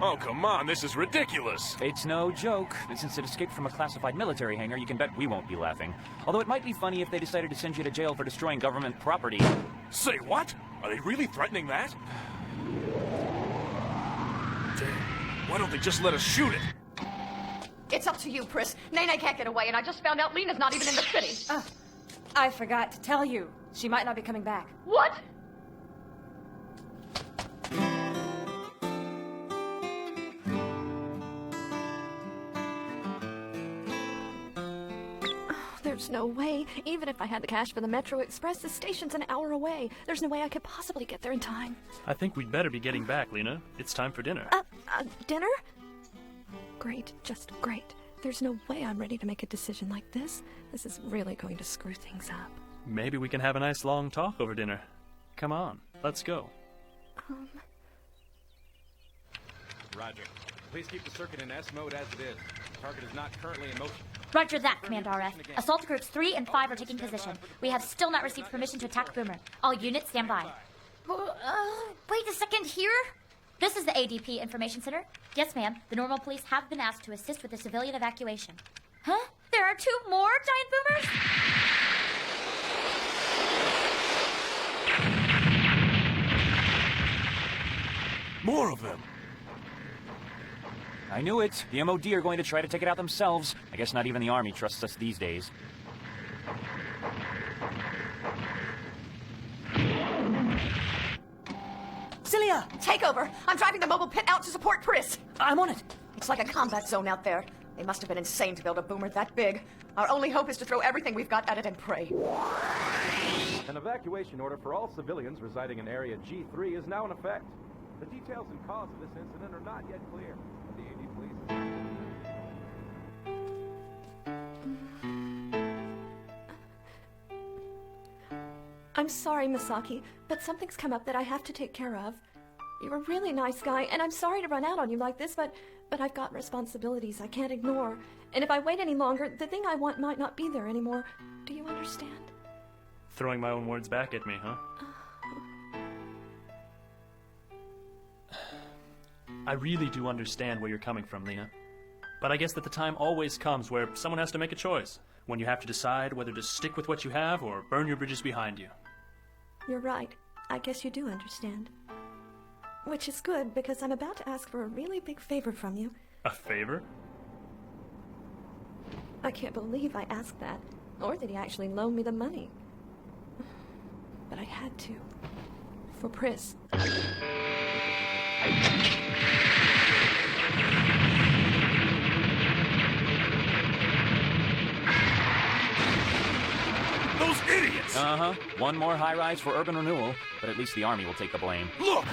Oh, come on, this is ridiculous. It's no joke. Since it escaped from a classified military hangar, you can bet we won't be laughing. Although it might be funny if they decided to send you to jail for destroying government property. Say what? Are they really threatening that? Damn. Why don't they just let us shoot it? It's up to you, Pris. Nene can't get away, and I just found out Lena's not even in the city. I forgot to tell you. She might not be coming back. What? There's no way. Even if I had the cash for the Metro Express, the station's an hour away. There's no way I could possibly get there in time. I think we'd better be getting back, Lena. It's time for dinner. Dinner? Great, just great. There's no way I'm ready to make a decision like this. This is really going to screw things up. Maybe we can have a nice long talk over dinner. Come on, let's go. Roger. Please keep the circuit in S mode as it is. Target is not currently in motion. Roger that, Command RF. Assault groups 3 and 5 are taking position. We have still not received permission to attack Boomer. All units stand by. Wait a second here? This is the ADP Information Center. Yes, ma'am. The normal police have been asked to assist with the civilian evacuation. Huh? There are 2 more giant boomers? More of them. I knew it. The MOD are going to try to take it out themselves. I guess not even the Army trusts us these days. Celia! Take over! I'm driving the mobile pit out to support Pris! I'm on it. It's like a combat zone out there. They must have been insane to build a boomer that big. Our only hope is to throw everything we've got at it and pray. An evacuation order for all civilians residing in Area G3 is now in effect. The details and cause of this incident are not yet clear. The AD Police... I'm sorry, Misaki, but something's come up that I have to take care of. You're a really nice guy, and I'm sorry to run out on you like this, but I've got responsibilities I can't ignore. And if I wait any longer, the thing I want might not be there anymore. Do you understand? Throwing my own words back at me, huh? I really do understand where you're coming from, Lena. But I guess that the time always comes where someone has to make a choice. When you have to decide whether to stick with what you have or burn your bridges behind you. You're right. I guess you do understand. Which is good, because I'm about to ask for a really big favor from you. A favor? I can't believe I asked that, or that he actually loaned me the money. But I had to. For Pris. Those idiots! Uh-huh. One more high-rise for urban renewal, but at least the Army will take the blame. Look!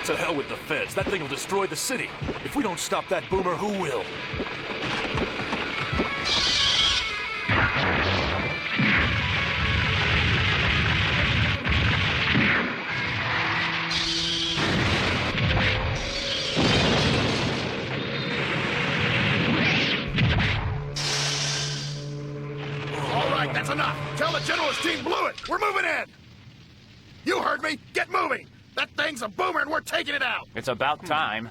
To hell with the feds. That thing will destroy the city. If we don't stop that boomer, who will? All right, that's enough. Tell the general's team blew it. We're moving in. You heard me. Get moving. That thing's a boomer and we're taking it out! It's about time.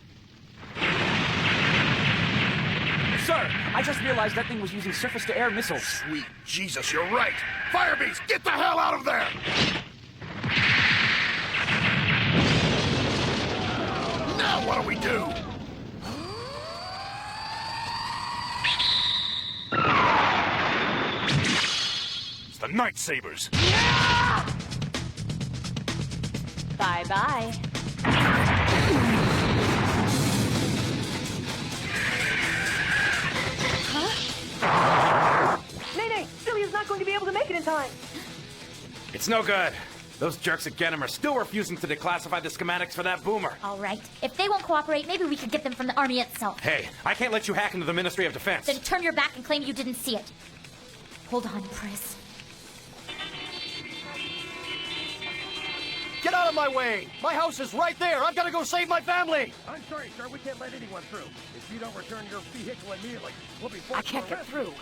Sir, I just realized that thing was using surface-to-air missiles. Sweet Jesus, you're right! Fire Beast, get the hell out of there! Now what do we do? It's the Night Sabers. Yeah! Bye-bye. Huh? Nene, Celia's not going to be able to make it in time. It's no good. Those jerks at Genem are still refusing to declassify the schematics for that boomer. All right. If they won't cooperate, maybe we could get them from the Army itself. Hey, I can't let you hack into the Ministry of Defense. Then turn your back and claim you didn't see it. Hold on, Pris. Get out of my way! My house is right there! I've got to go save my family! I'm sorry, sir. We can't let anyone through. If you don't return your vehicle immediately, we'll be forced I can't to get arrest through.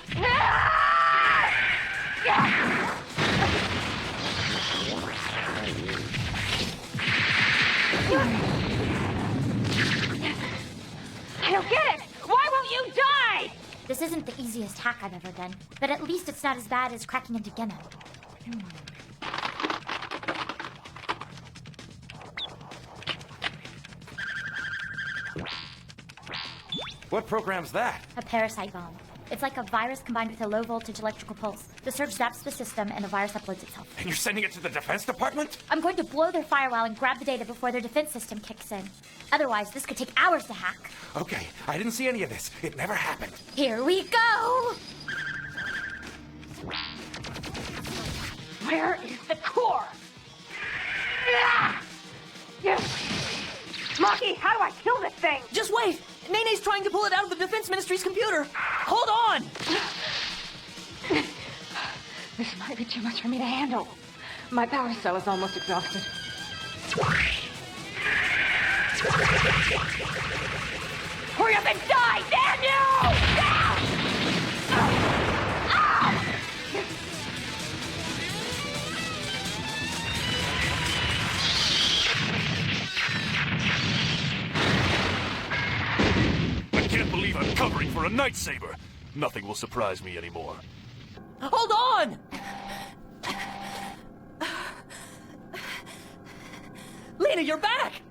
I don't get it! Why won't you die? This isn't the easiest hack I've ever done, but at least it's not as bad as cracking into Genna. What program's that? A parasite bomb. It's like a virus combined with a low-voltage electrical pulse. The surge zaps the system, and the virus uploads itself. And you're sending it to the Defense Department? I'm going to blow their firewall and grab the data before their defense system kicks in. Otherwise, this could take hours to hack. Okay, I didn't see any of this. It never happened. Here we go! Where is the core? Monkey, how do I kill this thing? Just wait! Nene's trying to pull it out of the Defense Ministry's computer! Hold on! This might be too much for me to handle. My power cell is almost exhausted. Hurry up and die, damn you! I can't believe I'm covering for a Night Saber. Nothing will surprise me anymore. Hold on! Lena, you're back!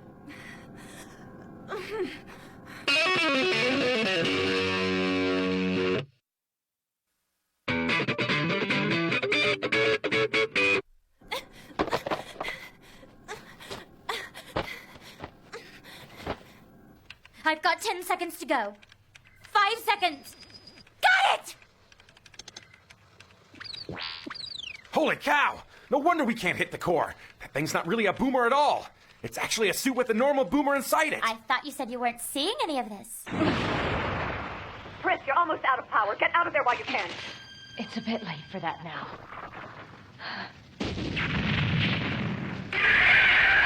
I've got 10 seconds to go. 5 seconds. Got it! Holy cow! No wonder we can't hit the core. That thing's not really a boomer at all. It's actually a suit with a normal boomer inside it. I thought you said you weren't seeing any of this. Prince, you're almost out of power. Get out of there while you can. It's a bit late for that now.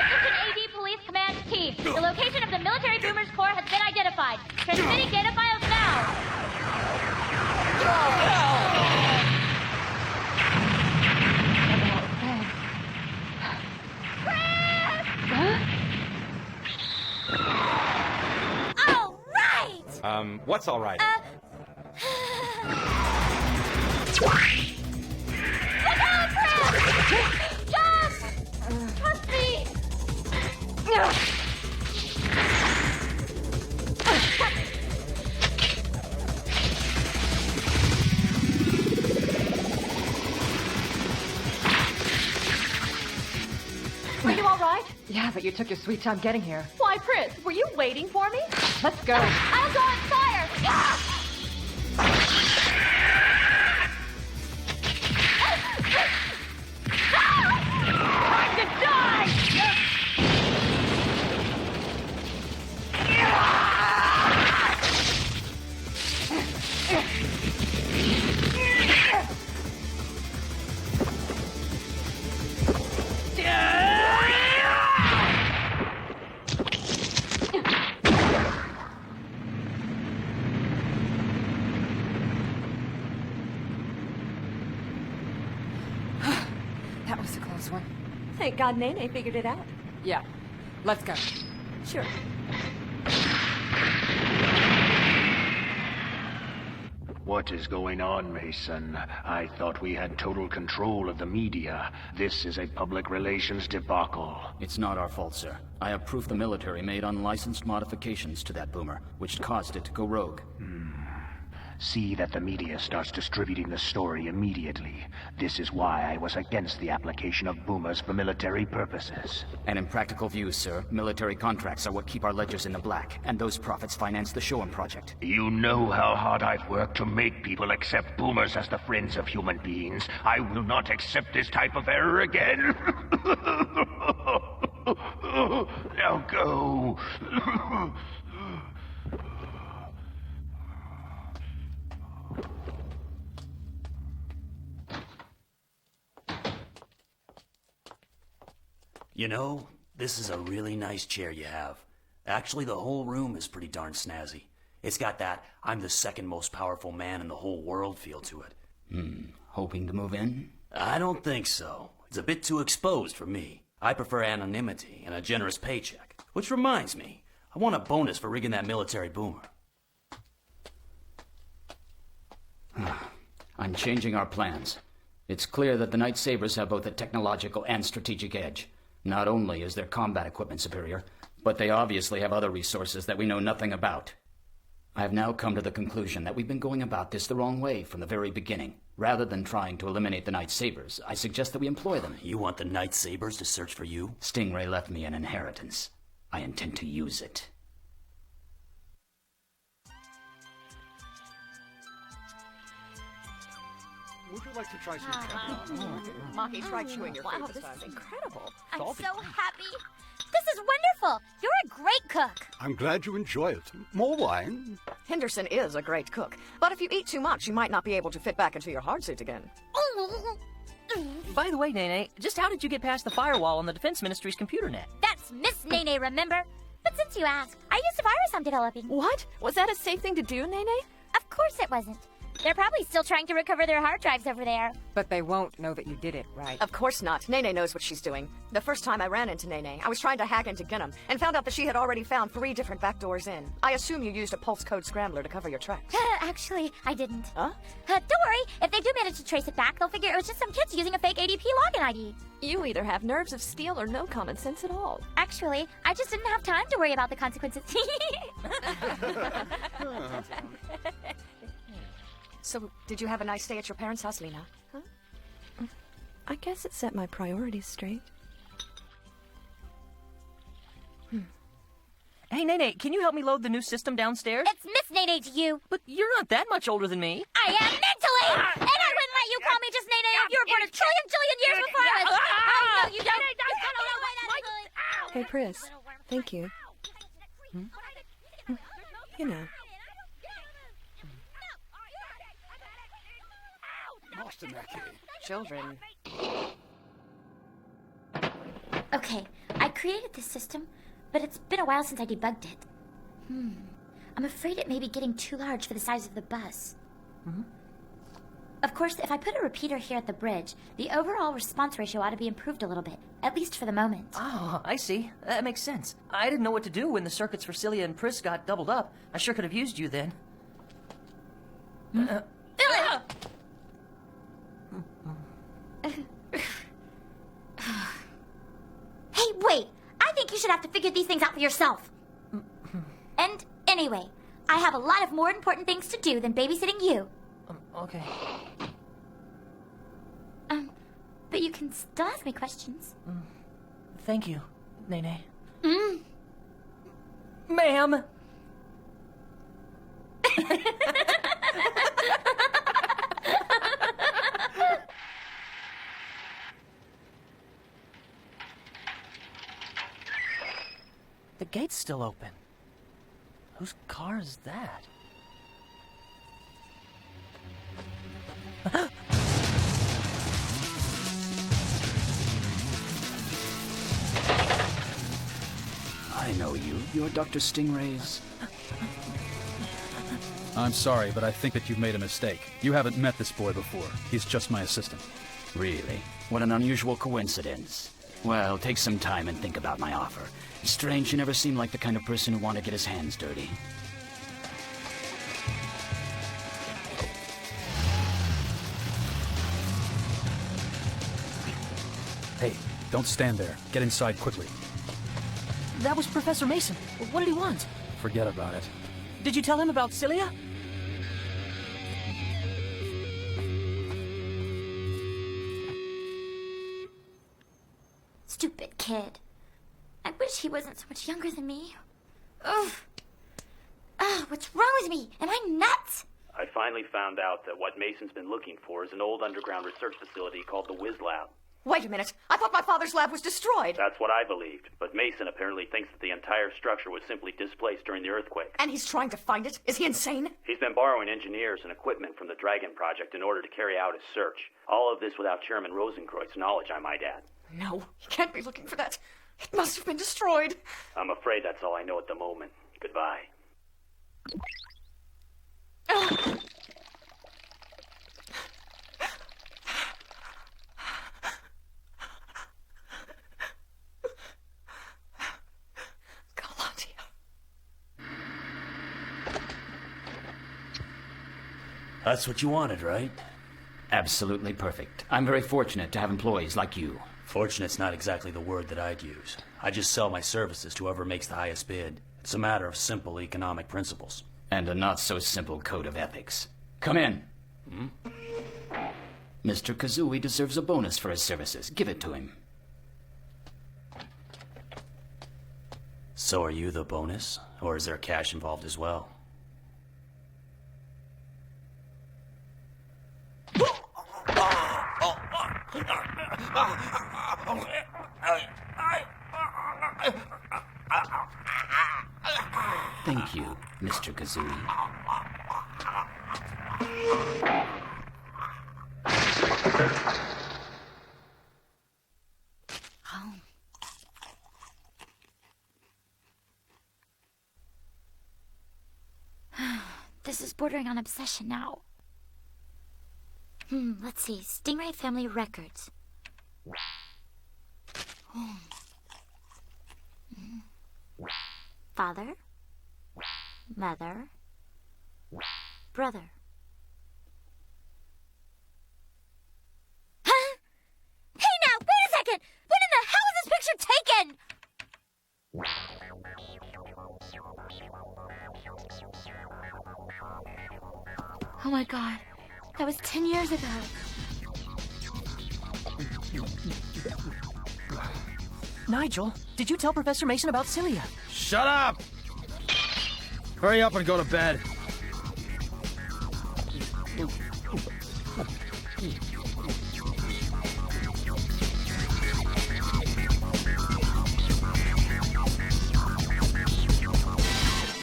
Attention AD Police Command Team. The location of the military boomer's core has been identified. Transmitting data files now. All right! What's all right? Look out, Fred! John! Trust me! Are you all right? Yeah, but you took your sweet time getting here. Why, Prince, were you waiting for me? Let's go. I'll go and fire! Time to die! That was a close one. Thank God Nene figured it out. Yeah. Let's go. Sure. What is going on, Mason? I thought we had total control of the media. This is a public relations debacle. It's not our fault, sir. I have proof the military made unlicensed modifications to that boomer, which caused it to go rogue. See that the media starts distributing the story immediately. This is why I was against the application of boomers for military purposes. And in practical views, sir, military contracts are what keep our ledgers in the black, and those profits finance the Shoem project. You know how hard I've worked to make people accept boomers as the friends of human beings. I will not accept this type of error again. Now go. You know, this is a really nice chair you have. Actually, the whole room is pretty darn snazzy. It's got that I'm the second most powerful man in the whole world feel to it. Hoping to move in? I don't think so. It's a bit too exposed for me. I prefer anonymity and a generous paycheck. Which reminds me, I want a bonus for rigging that military boomer. I'm changing our plans. It's clear that the Night Sabers have both a technological and strategic edge. Not only is their combat equipment superior, but they obviously have other resources that we know nothing about. I have now come to the conclusion that we've been going about this the wrong way from the very beginning. Rather than trying to eliminate the Night Sabers, I suggest that we employ them. You want the Night Sabers to search for you? Stingray left me an inheritance. I intend to use it. Would you like to try some Monkey, try chewing your food Wow, this this time. is incredible. I'm so happy. This is wonderful. You're a great cook. I'm glad you enjoy it. More wine? Henderson is a great cook, but if you eat too much, you might not be able to fit back into your hard suit again. By the way, Nene, just how did you get past the firewall on the Defense Ministry's computer net? That's Miss Nene, remember? But since you ask, I used a virus I'm developing. What? Was that a safe thing to do, Nene? Of course it wasn't. They're probably still trying to recover their hard drives over there. But they won't know that you did it, right? Of course not. Nene knows what she's doing. The first time I ran into Nene, I was trying to hack into Ginham and found out that she had already found 3 different backdoors in. I assume you used a pulse code scrambler to cover your tracks. Actually, I didn't. Huh? Don't worry. If they do manage to trace it back, they'll figure it was just some kids using a fake ADP login ID. You either have nerves of steel or no common sense at all. Actually, I just didn't have time to worry about the consequences. So, did you have a nice day at your parents' house, Lena? Huh? I guess it set my priorities straight. Hey, Nene, can you help me load the new system downstairs? It's Miss Nene to you. But you're not that much older than me. I am mentally! And I wouldn't let you call me just Nene if you were born a trillion years before I was. I know you don't. Hey, Pris. Thank you. You know. Children. Okay, I created this system, but it's been a while since I debugged it. I'm afraid it may be getting too large for the size of the bus. Of course, if I put a repeater here at the bridge, the overall response ratio ought to be improved a little bit, at least for the moment. Oh, I see. That makes sense. I didn't know what to do when the circuits for Celia and Pris got doubled up. I sure could have used you then. Hey, wait! I think you should have to figure these things out for yourself. And anyway, I have a lot of more important things to do than babysitting you. Okay. But you can still ask me questions. Thank you, Nene. Ma'am! The gate's still open. Whose car is that? I know you. You're Dr. Stingray's... I'm sorry, but I think that you've made a mistake. You haven't met this boy before. He's just my assistant. Really? What an unusual coincidence. Well, take some time and think about my offer. It's strange you never seem like the kind of person who want to get his hands dirty. Hey, don't stand there. Get inside quickly. That was Professor Mason. What did he want? Forget about it. Did you tell him about Celia? Stupid kid. I wish he wasn't so much younger than me. Ugh. What's wrong with me? Am I nuts? I finally found out that what Mason's been looking for is an old underground research facility called the Whiz Lab. Wait a minute. I thought my father's lab was destroyed. That's what I believed, but Mason apparently thinks that the entire structure was simply displaced during the earthquake. And he's trying to find it? Is he insane? He's been borrowing engineers and equipment from the Dragon Project in order to carry out his search. All of this without Chairman Rosenkreuz's knowledge, I might add. No, he can't be looking for that. It must have been destroyed. I'm afraid that's all I know at the moment. Goodbye. That's what you wanted, right? Absolutely perfect. I'm very fortunate to have employees like you. Fortunate's not exactly the word that I'd use. I just sell my services to whoever makes the highest bid. It's a matter of simple economic principles. And a not-so-simple code of ethics. Come in. Mr. Kazooie deserves a bonus for his services. Give it to him. So are you the bonus? Or is there cash involved as well? Thank you, Mr. Kazooie. This is bordering on obsession now. Let's see. Stingray Family Records. Father, mother, brother. Huh? Hey now, wait a second! When in the hell was this picture taken? Oh my god, that was 10 years ago. Nigel, did you tell Professor Mason about Cilia? Shut up! Hurry up and go to bed.